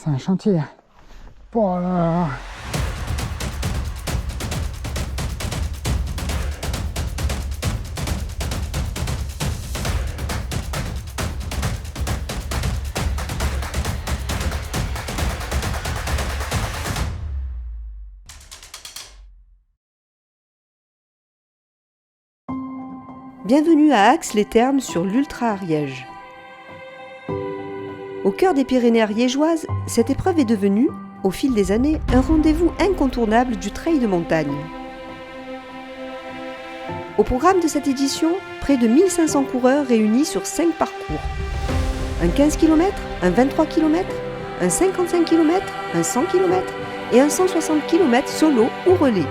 c'est un chantier. Oh là là. Bienvenue à Ax-les-Thermes sur l'Ultra-Ariège. Au cœur des Pyrénées ariégeoises, cette épreuve est devenue, au fil des années, un rendez-vous incontournable du trail de montagne. Au programme de cette édition, près de 1500 coureurs réunis sur 5 parcours. Un 15 km, un 23 km, un 55 km, un 100 km et un 160 km solo ou relais.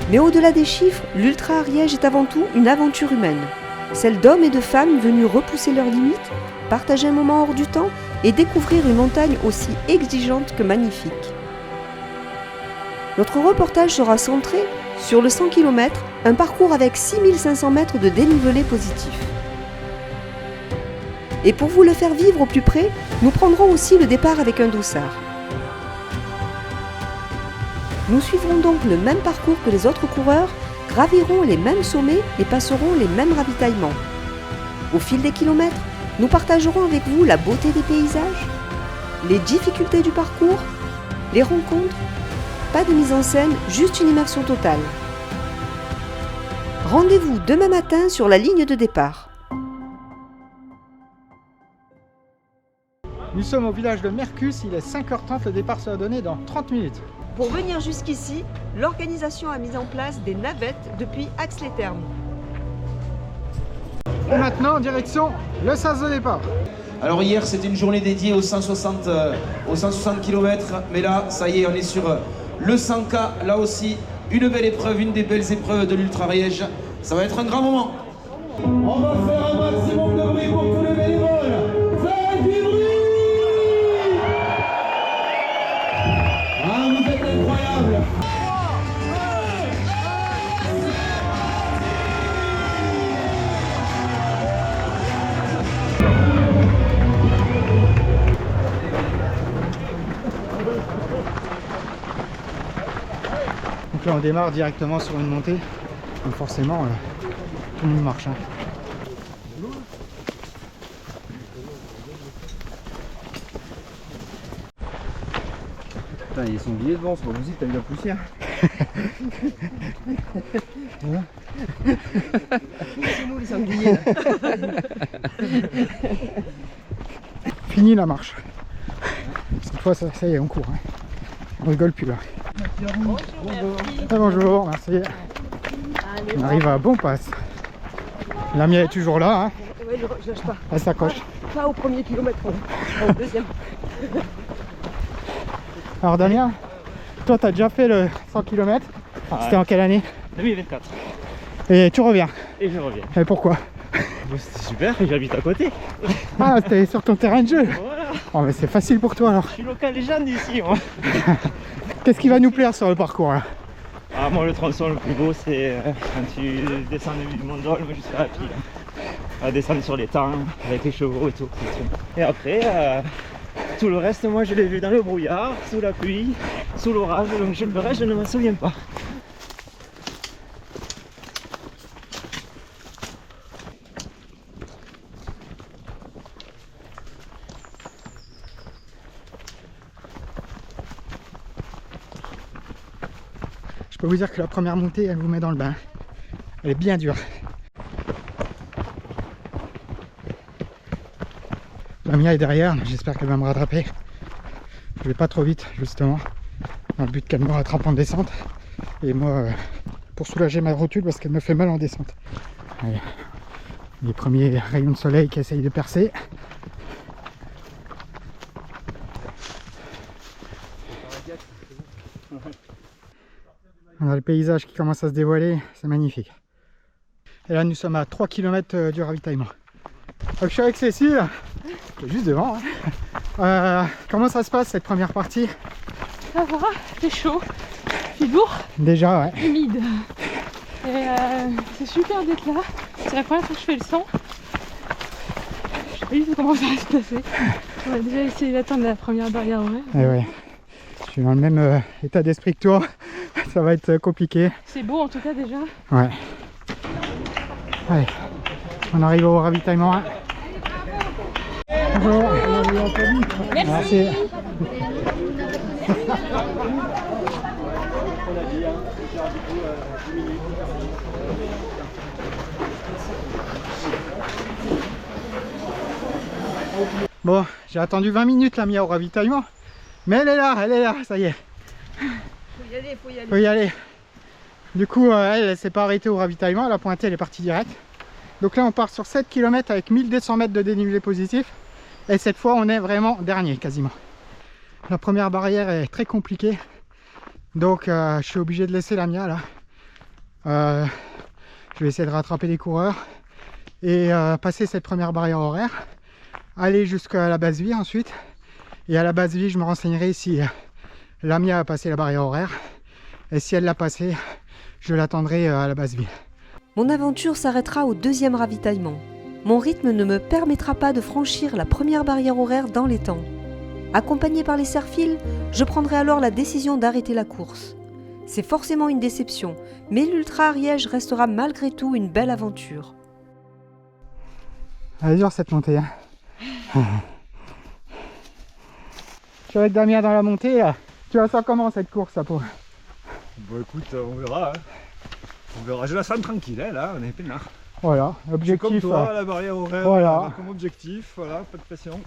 Mais au-delà des chiffres, l'Ultra-Ariège est avant tout une aventure humaine. Celle d'hommes et de femmes venus repousser leurs limites, partager un moment hors du temps et découvrir une montagne aussi exigeante que magnifique. Notre reportage sera centré sur le 100 km, un parcours avec 6500 mètres de dénivelé positif. Et pour vous le faire vivre au plus près, nous prendrons aussi le départ avec un dossard. Nous suivrons donc le même parcours que les autres coureurs, gravirons les mêmes sommets et passerons les mêmes ravitaillements. Au fil des kilomètres, nous partagerons avec vous la beauté des paysages, les difficultés du parcours, les rencontres, pas de mise en scène, juste une immersion totale. Rendez-vous demain matin sur la ligne de départ. Nous sommes au village de Mercus, il est 5h30, le départ sera donné dans 30 minutes. Pour venir jusqu'ici, l'organisation a mis en place des navettes depuis Ax-les-Thermes. Et maintenant, direction le sas de départ. Alors hier c'était une journée dédiée aux 160 km, mais là ça y est, on est sur le 100K, là aussi une belle épreuve, une des belles épreuves de l'Ultra-Ariège. Ça va être un grand moment. On va faire un maximum de bruit pour tous les bénévoles. Faites du bruit! Ah, vous êtes incroyables! Donc là on démarre directement sur une montée, donc forcément tout le monde marche. Hein. Putain, ils sont oubliés devant, c'est pas possible, t'as eu la poussière. C'est nous les sangliers. Fini la marche. Cette fois ça y est, on court. Hein. On rigole plus là. Bonjour, merci. Ah, bonjour, merci. Allez, On arrive à bon passe. La mienne est toujours là. Hein. ouais, je lâche pas. Elle s'accroche. Pas au premier kilomètre, au deuxième. Alors Damien, toi tu as déjà fait le 100 km. C'était en quelle année? 2024. Et tu reviens. Et je reviens. Et pourquoi? C'était super, j'habite à côté. Ah, c'était sur ton terrain de jeu. Voilà. Oh mais c'est facile pour toi alors. Je suis local légende ici, moi. Qu'est-ce qui va nous plaire sur le parcours là? Ah, moi, le tronçon le plus beau, c'est quand tu descends du Mont d'Olme jusqu'à la pile. À descendre sur les temps, avec les chevaux et tout. Et après, tout le reste, moi, je l'ai vu dans le brouillard, sous la pluie, sous l'orage, donc le reste, je ne m'en souviens pas. Je peux vous dire que la première montée, elle vous met dans le bain. Elle est bien dure. La mienne est derrière, j'espère qu'elle va me rattraper. Je vais pas trop vite, justement, dans le but qu'elle me rattrape en descente. Et moi, pour soulager ma rotule, parce qu'elle me fait mal en descente. Allez. Les premiers rayons de soleil qui essayent de percer. On a le paysage qui commence à se dévoiler, c'est magnifique. Et là nous sommes à 3 km du ravitaillement. Donc je suis avec Cécile, qui est juste devant. Hein. Comment ça se passe cette première partie? Ça va, c'est chaud, c'est lourd, Déjà ouais. humide. Et c'est super d'être là. C'est la première fois que je fais le 100. Oui, ça commence à se passer. On va déjà essayer d'atteindre la première barrière horaire. Et ouais, je suis dans le même état d'esprit que toi. Ça va être compliqué. C'est beau en tout cas déjà. Ouais. Allez, on arrive au ravitaillement. Hein. Bonjour. Merci. Bon, j'ai attendu 20 minutes la Mia au ravitaillement. Mais elle est là, ça y est. Faut y aller. Du coup, elle s'est pas arrêtée au ravitaillement, elle a pointé, elle est partie direct. Donc là, on part sur 7 km avec 1200 mètres de dénivelé positif. Et cette fois, on est vraiment dernier, quasiment. La première barrière est très compliquée. Donc, je suis obligé de laisser la Mia là. Je vais essayer de rattraper les coureurs. Et passer cette première barrière horaire. Aller jusqu'à la base vie ensuite. Et à la base vie, je me renseignerai si la Mia a passé la barrière horaire. Et si elle l'a passé, je l'attendrai à la base vie. Mon aventure s'arrêtera au deuxième ravitaillement. Mon rythme ne me permettra pas de franchir la première barrière horaire dans les temps. Accompagné par les serre-fils, je prendrai alors la décision d'arrêter la course. C'est forcément une déception, mais l'Ultra Ariège restera malgré tout une belle aventure. Elle est dure cette montée. Hein. Je suis avec Damien dans la montée. Tu la sens comment cette course, ça pour... Bon écoute, on verra. Hein. On verra. Je la sens tranquille, hein, là, on est peinard. Voilà, Je suis objectif. comme toi, la barrière horaire, voilà. comme objectif, voilà, pas de pression.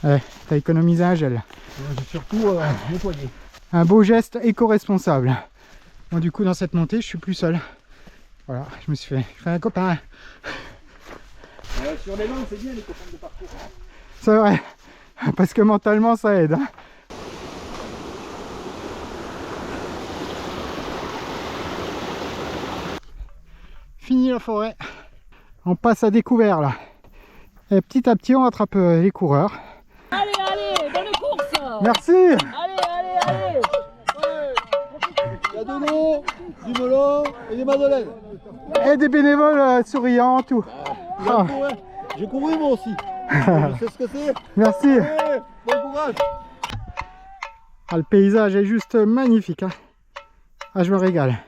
Ouais, t'as économisé un gel. J'ai surtout nettoyé. Un beau geste éco-responsable. Bon, du coup, dans cette montée, je suis plus seul. Voilà, je me suis fait un copain. Sur les langues, c'est bien les copains de parcours. C'est vrai, parce que mentalement, ça aide. Hein. Fini la forêt. On passe à découvert là. Et petit à petit, on rattrape les coureurs. Allez, allez, bonne course. Merci. Allez. Il y a de l'eau, du melon et des madeleines. Et des bénévoles souriants, tout. Ah. J'ai couru moi aussi. Je sais ce que c'est. Merci. Allez, bon courage. Ah, le paysage est juste magnifique. Hein. Ah, je me régale.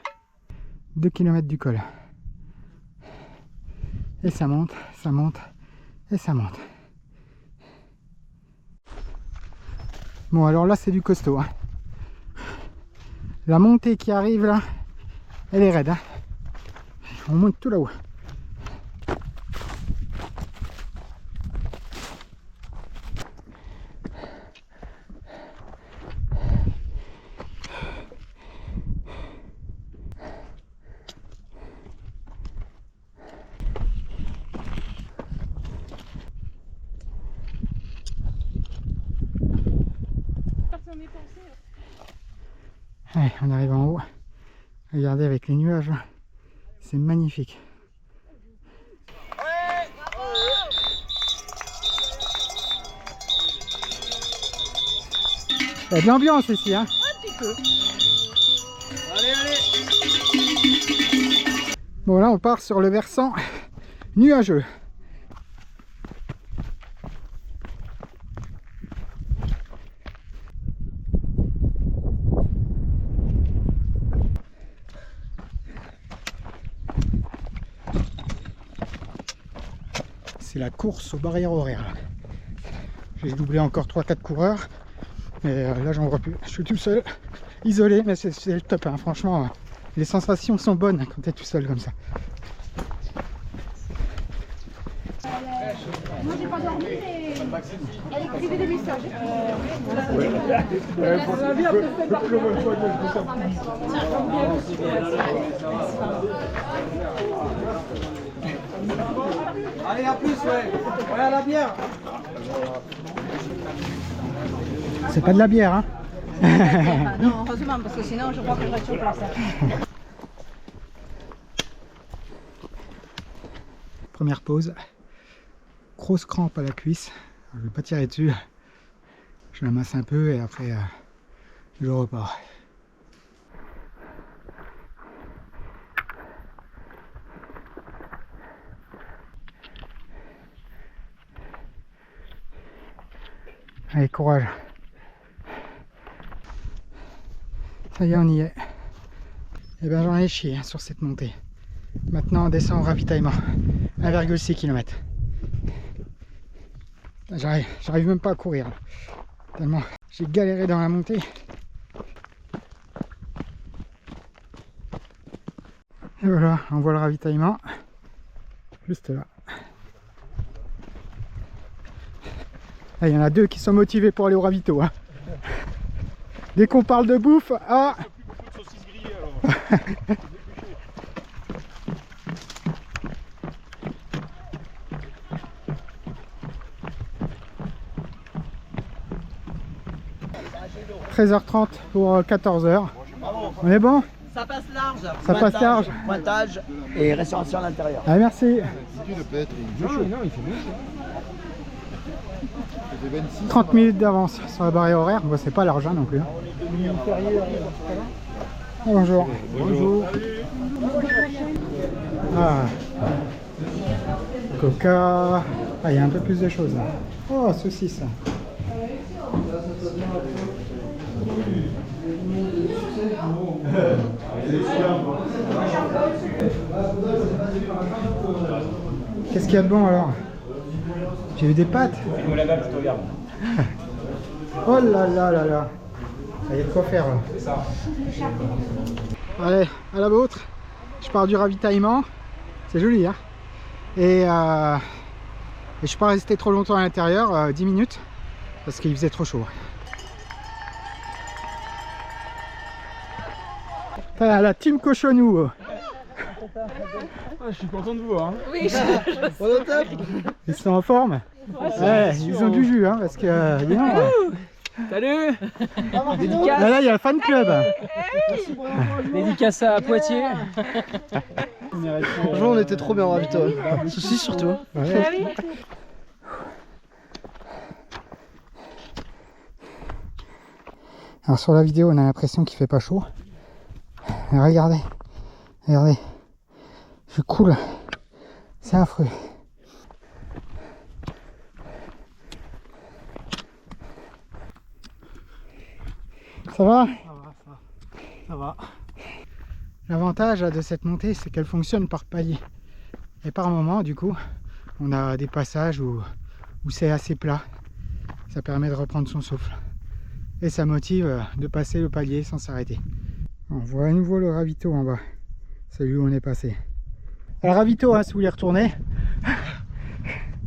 2 km du col. Et ça monte, et ça monte. Bon, alors là, c'est du costaud. Hein. La montée qui arrive là, elle est raide. Hein. On monte tout là-haut. Allez, on arrive en haut. Regardez avec les nuages, c'est magnifique. Il y a de l'ambiance ici, hein. Un petit peu. Allez. Bon, là on part sur le versant nuageux. C'est la course aux barrières horaires. J'ai doublé encore 3-4 coureurs. Mais là j'en vois plus. Je suis tout seul, isolé, mais c'est le top. Hein. Franchement, les sensations sont bonnes quand tu es tout seul comme ça. Moi j'ai pas dormi, mais elle écrivait des messages. Allez, à plus, ouais. Voilà la bière. C'est pas de la bière, hein. Non, heureusement, parce que sinon je crois que je reste sur place. Première pause. Grosse crampe à la cuisse. Je vais pas tirer dessus. Je la masse un peu et après je repars. Allez, courage. Ça y est, on y est. Et bien j'en ai chié hein, sur cette montée. Maintenant on descend au ravitaillement. 1,6 km. J'arrive même pas à courir. Tellement j'ai galéré dans la montée. Et voilà, on voit le ravitaillement. Juste là. Ah, il y en a deux qui sont motivés pour aller au ravito. Hein. Dès qu'on parle de bouffe, ah « 13h30 pour 14h. On est bon? Ça passe large. Ça passe large. Pointage et restauration à l'intérieur. Ah, merci. 30 minutes d'avance sur la barrière horaire. Bon, c'est pas large hein, non plus. Bonjour. Bonjour. Ah. Coca. Ah, il y a un peu plus de choses là. Oh, saucisse. Qu'est-ce qu'il y a de bon alors? J'ai vu des pâtes. Oh là là là là. Il y a de quoi faire là. Allez, à la vôtre. Je pars du ravitaillement. C'est joli hein. Et je suis pas resté trop longtemps à l'intérieur, 10 minutes. Parce qu'il faisait trop chaud. Voilà, la team cochonou. Je suis content de vous voir. Hein. Oui, Ils sont en forme. Ouais, ils ont du jus hein, parce que dis donc, Salut. là il y a le fan club. Dédicace à Poitiers. Franchement, on était trop bien ravis, toi. Soucis surtout. Ouais. Alors sur la vidéo on a l'impression qu'il fait pas chaud. Mais regardez, regardez, je coule, c'est affreux. Ça va? Ça va. L'avantage de cette montée c'est qu'elle fonctionne par palier. Et par moment du coup on a des passages où c'est assez plat. Ça permet de reprendre son souffle. Et ça motive de passer le palier sans s'arrêter. On voit à nouveau le ravito en bas. Celui où on est passé. Alors ravito hein, si vous voulez retourner.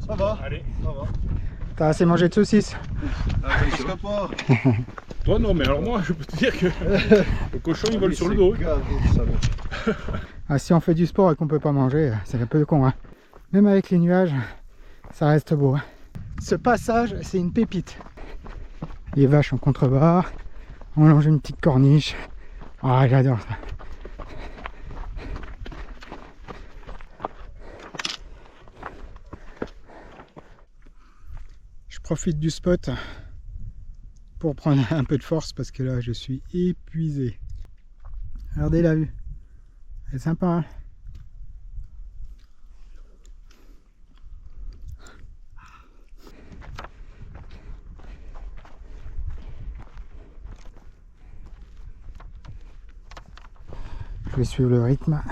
Ça va. Allez, ça va. T'as assez mangé de saucisses. Ah, je sais pas. Toi non, mais alors moi je peux te dire que le cochon il vole sur le dos. Ah, si on fait du sport et qu'on peut pas manger, c'est un peu con. Hein. Même avec les nuages, ça reste beau. Hein. Ce passage, c'est une pépite. Les vaches en contrebas, on longe une petite corniche. Ah, j'adore ça. Je profite du spot pour prendre un peu de force parce que là je suis épuisé. Regardez la vue, elle est sympa hein. Je vais suivre le rythme,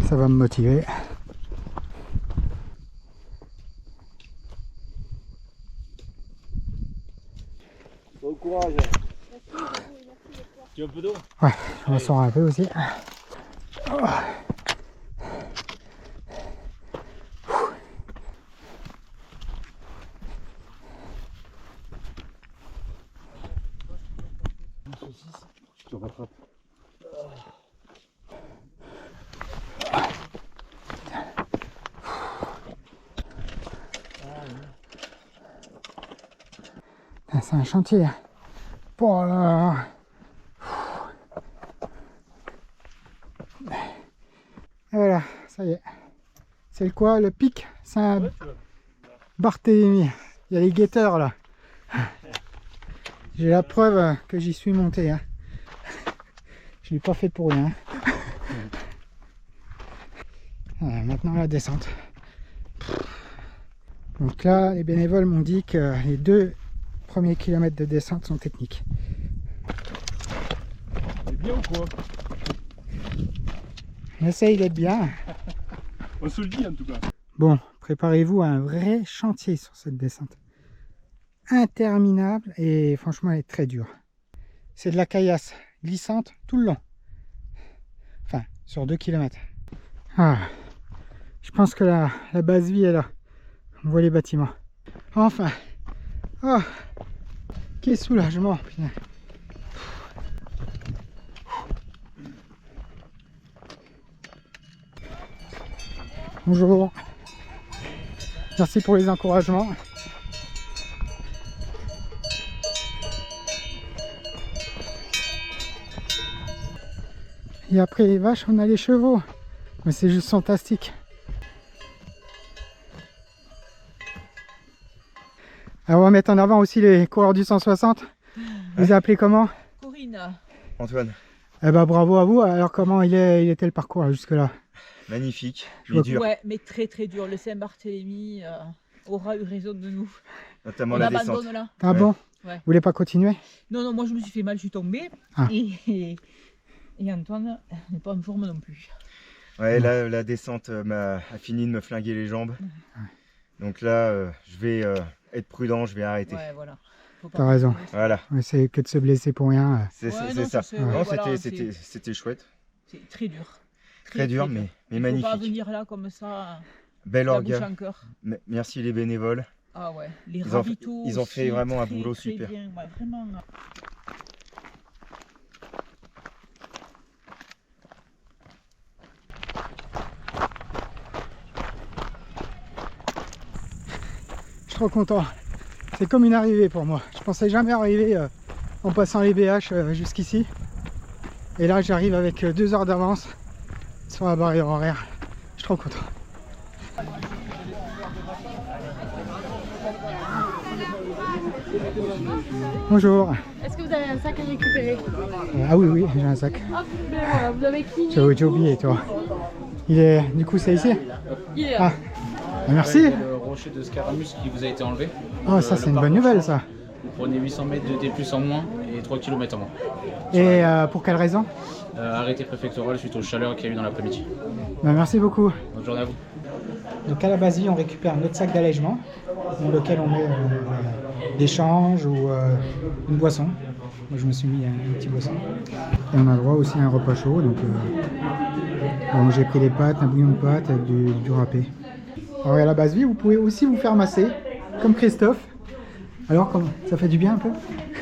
ça va me motiver. Bon courage. Tu veux un peu d'eau? Ouais, on sort un peu aussi. Oh. Je te rattrape. C'est un chantier. Pour voilà, ça y est. C'est le quoi? Le pic Saint-Barthélemy. Il y a les guetteurs là. J'ai la preuve que j'y suis monté. Hein. Je l'ai pas fait pour rien. Voilà, maintenant la descente. Donc là, les bénévoles m'ont dit que les deux premiers kilomètres de descente sont techniques. C'est bien ou quoi? On essaye d'être bien. On se le dit en tout cas. Bon, préparez-vous à un vrai chantier sur cette descente. Interminable et franchement elle est très dure. C'est de la caillasse glissante tout le long. Enfin, sur 2 km. Ah, je pense que la base vie est là. On voit les bâtiments. Enfin. Oh, quel soulagement. Putain. Bonjour. Merci pour les encouragements. Et après les vaches, on a les chevaux. Mais c'est juste fantastique. Alors on va mettre en avant aussi les coureurs du 160. Vous les appelez comment? Corinne. Antoine. Eh ben bravo à vous. Alors comment il était le parcours jusque là? Magnifique, mais dur. Ouais, mais très très dur. Le Saint-Barthélemy aura eu raison de nous. Notamment On la abandonne descente. là. Ah bon? Ouais. Vous voulez pas continuer? Non, non, moi je me suis fait mal, je suis tombée. Ah. Et Antoine n'est pas en forme non plus. Ouais, là, la descente a fini de me flinguer les jambes. Donc là, je vais être prudent, je vais arrêter. Ouais, voilà. T'as raison. Voilà. Ouais, c'est que de se blesser pour rien. C'est non, ça. sais, Non, voilà, c'était chouette. C'est très dur. Très dur, mais magnifique. Il faut pas venir là comme ça. Bel la bouche orga. en cœur. Merci les bénévoles. Ah ouais, les ravitaux. Ils ont fait aussi, vraiment un très, boulot très super. Bien. Ouais, vraiment. Je suis trop content. C'est comme une arrivée pour moi. Je pensais jamais arriver en passant les BH jusqu'ici. Et là j'arrive avec 2 heures d'avance sur la barrière horaire. Je suis trop content. Bonjour. Est-ce que vous avez un sac à récupérer? Ah oui, j'ai un sac. Hop, ben voilà, vous avez qui? J'ai oublié toi. Il est. Du coup c'est ici? Il est Ah. là. Merci. Le rocher de Scaramus qui vous a été enlevé. Oh ça c'est une bonne nouvelle ça. Vous prenez 800 mètres de D+ en moins et 3 km en moins. Et pour quelle raison? Arrêté préfectoral suite aux chaleurs qu'il y a eu dans l'après-midi. Bah, merci beaucoup. Bonne journée à vous. Donc à la base, on récupère notre sac d'allègement dans lequel on met des changes ou une boisson. Moi je me suis mis un petit boisson. Et on a droit aussi à un repas chaud. Donc bon, j'ai pris des pâtes, un bouillon de pâtes avec du râpé. Alors à la base vie, vous pouvez aussi vous faire masser, comme Christophe. Alors comment ça fait du bien un peu?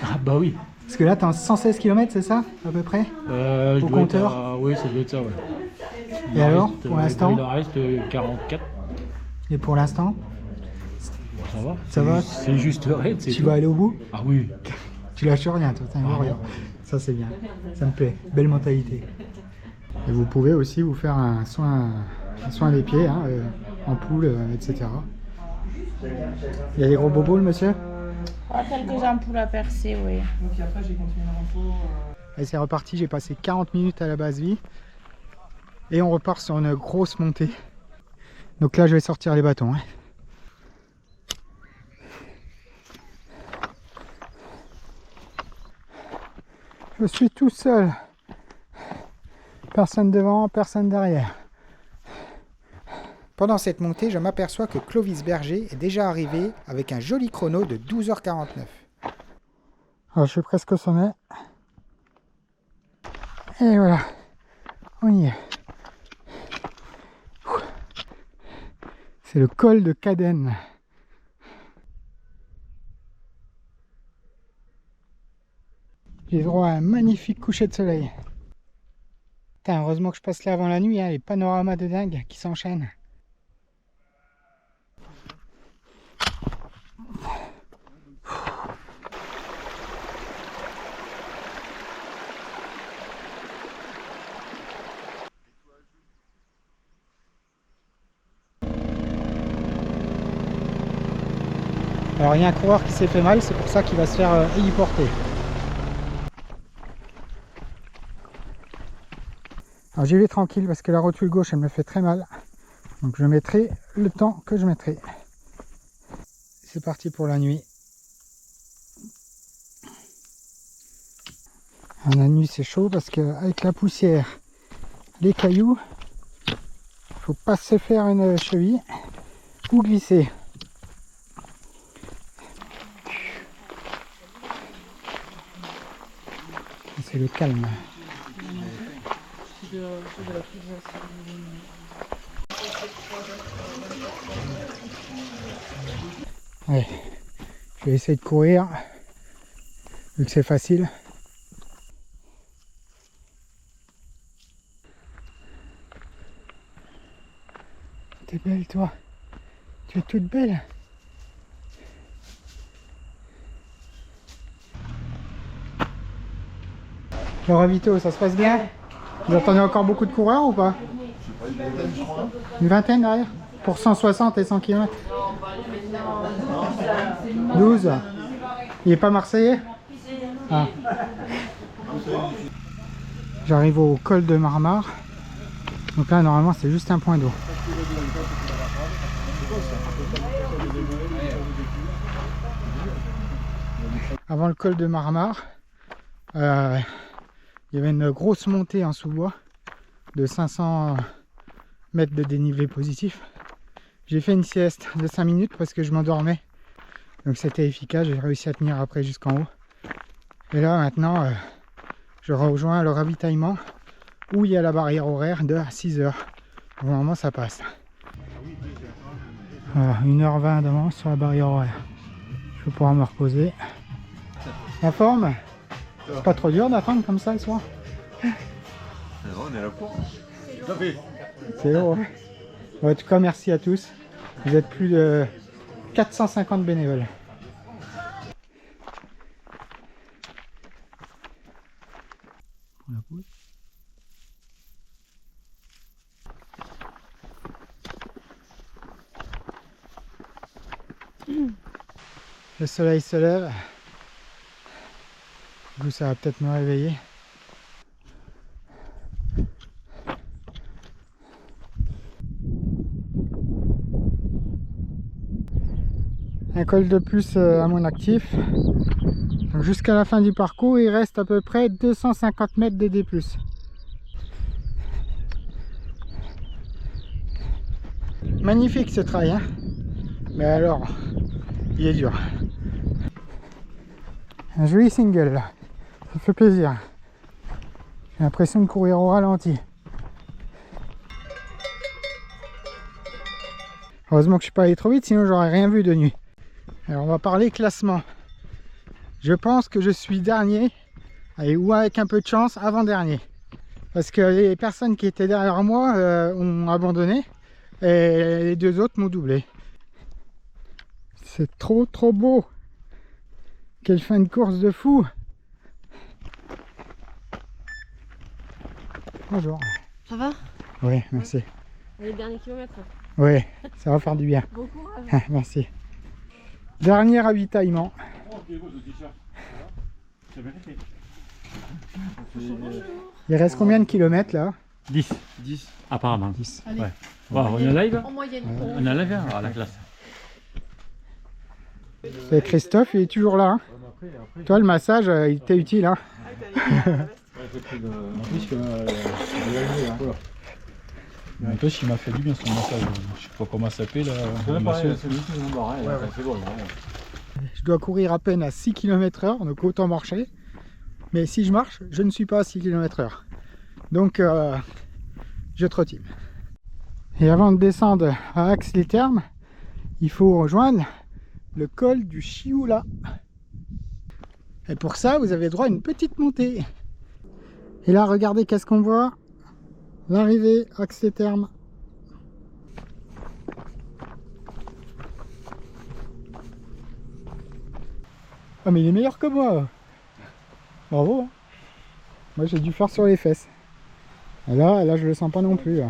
Ah bah oui. Parce que là tu es en 116 km, c'est ça à peu près? Au compteur? Oui, ça doit être ça, ouais. Et alors, pour l'instant? Il en reste 44. Et pour l'instant? Ça va. Ça va? C'est juste raide, c'est Tu tout. vas aller au bout? Ah oui. Tu lâches rien, toi, t'es un warrior. Ça c'est bien, ça me plaît, belle mentalité. Et vous pouvez aussi vous faire un soin des pieds, hein, ampoule, etc. Il y a des gros bobos le monsieur? Quelques ampoules à percer, oui. Et c'est reparti, j'ai passé 40 minutes à la base vie. Et on repart sur une grosse montée. Donc là je vais sortir les bâtons. Hein. Je suis tout seul. Personne devant, personne derrière. Pendant cette montée, je m'aperçois que Clovis Berger est déjà arrivé avec un joli chrono de 12h49. Alors, je suis presque au sommet. Et voilà, on y est. C'est le col de Cadenne. J'ai droit à un magnifique coucher de soleil. Putain, heureusement que je passe là avant la nuit, hein, les panoramas de dingue qui s'enchaînent. Alors il y a un coureur qui s'est fait mal, c'est pour ça qu'il va se faire héliporter. Alors j'y vais tranquille parce que la rotule gauche elle me fait très mal. Donc je mettrai le temps que je mettrai. C'est parti pour la nuit. La nuit c'est chaud parce qu'avec la poussière, les cailloux, faut pas se faire une cheville ou glisser. C'est le calme. Ouais, je vais essayer de courir vu que c'est facile. T'es belle toi, tu es toute belle. Le ravito, ça se passe bien? Vous attendez encore beaucoup de coureurs ou pas? Une vingtaine derrière? Pour 160 et 100 km? 12. Il est pas marseillais? Ah. J'arrive au col de Marmare. Donc là normalement c'est juste un point d'eau. Avant le col de Marmare, il y avait une grosse montée en sous-bois de 500 mètres de dénivelé positif. J'ai fait une sieste de 5 minutes parce que je m'endormais. Donc c'était efficace, j'ai réussi à tenir après jusqu'en haut. Et là maintenant, je rejoins le ravitaillement où il y a la barrière horaire de 6 h. Normalement ça passe. Voilà, 1h20 d'avance sur la barrière horaire. Je vais pouvoir me reposer. La forme? C'est pas trop dur d'attendre comme ça le soir? On est là pour. C'est lourd. Hein. En tout cas, merci à tous. Vous êtes plus de 450 bénévoles. Le soleil se lève. Du coup, ça va peut-être me réveiller. Un col de plus à mon actif. Jusqu'à la fin du parcours, il reste à peu près 250 mètres de D+. Magnifique ce trail, hein, mais alors, il est dur. Un joli single là, ça fait plaisir. J'ai l'impression de courir au ralenti. Heureusement que je suis pas allé trop vite, sinon j'aurais rien vu de nuit. Alors on va parler classement. Je pense que je suis dernier, ou avec un peu de chance, avant-dernier. Parce que les personnes qui étaient derrière moi ont abandonné et les deux autres m'ont doublé. C'est trop beau. Quelle fin de course de fou. Bonjour. Ça va? Oui, merci. Les derniers kilomètres. Oui, ça va faire du bien. Bon courage. Merci. Dernier ravitaillement. Il reste combien de kilomètres là? 10. 10. Apparemment. 10. Ouais. Wow, on est live? En moyenne. On est live? Ah, la classe. Et Christophe, il est toujours là. Hein. Toi, le massage, il t'est utile. Hein. N'empêche, il m'a fait du bien son massage. Je sais pas comment ça s'appelle là. Je dois courir à peine à 6 km/h, donc autant marcher. Mais si je marche, je ne suis pas à 6 km/h. Donc, je trottine. Et avant de descendre à Ax-les-Thermes, il faut rejoindre le col du Chioula. Et pour ça, vous avez droit à une petite montée. Et là, regardez qu'est-ce qu'on voit. L'arrivée Ax-les-Thermes. Ah mais il est meilleur que moi. Bravo. Hein. Moi j'ai dû faire sur les fesses. Et là je le sens pas non plus. Là.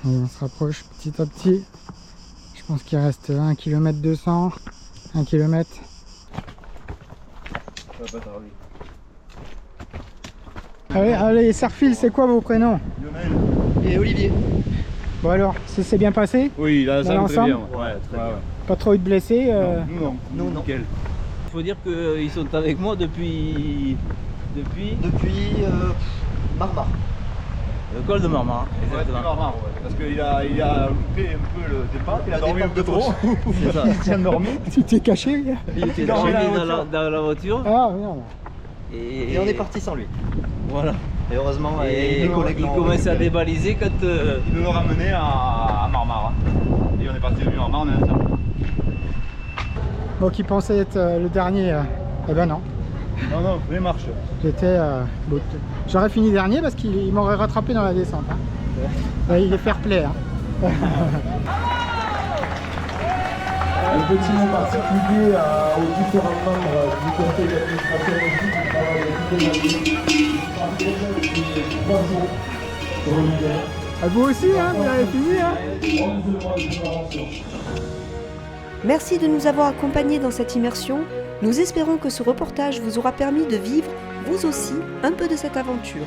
Et on se rapproche petit à petit. Je pense qu'il reste 1 km 200, 1 km. Allez, Serfil, c'est quoi vos prénoms? Lionel et Olivier. Bon alors, ça s'est bien passé? Oui, là, ça Dans très bien. Ouais, très bien. Pas trop eu de blessés? Non. Nickel. Il faut dire qu'ils sont avec moi depuis Marmar. le col de Marmar. Exactement. Marmar, ouais. Parce qu'il a loupé un peu le départ, il a dormi un peu trop. C'est ça. Il s'est endormi. Tu t'es caché? Il était dormi dans la voiture Ah merde. Et on est parti sans lui. Voilà. Et heureusement, Et les collègues il commençait à débaliser quand. Il nous ramenait à Marmar. Et on est parti depuis Marmar en même temps. Moi qui pensais être le dernier, eh ben non. Non, les marches. J'aurais fini dernier parce qu'il m'aurait rattrapé dans la descente. Hein. Ouais, il est fair play. Hein. Un petit mot particulier aux différents membres du conseil d'administration aussi qui travaillent depuis 3 jours sur le hiver. À vous aussi, hein, vous avez fini. Hein. Merci de nous avoir accompagnés dans cette immersion. Nous espérons que ce reportage vous aura permis de vivre, vous aussi, un peu de cette aventure.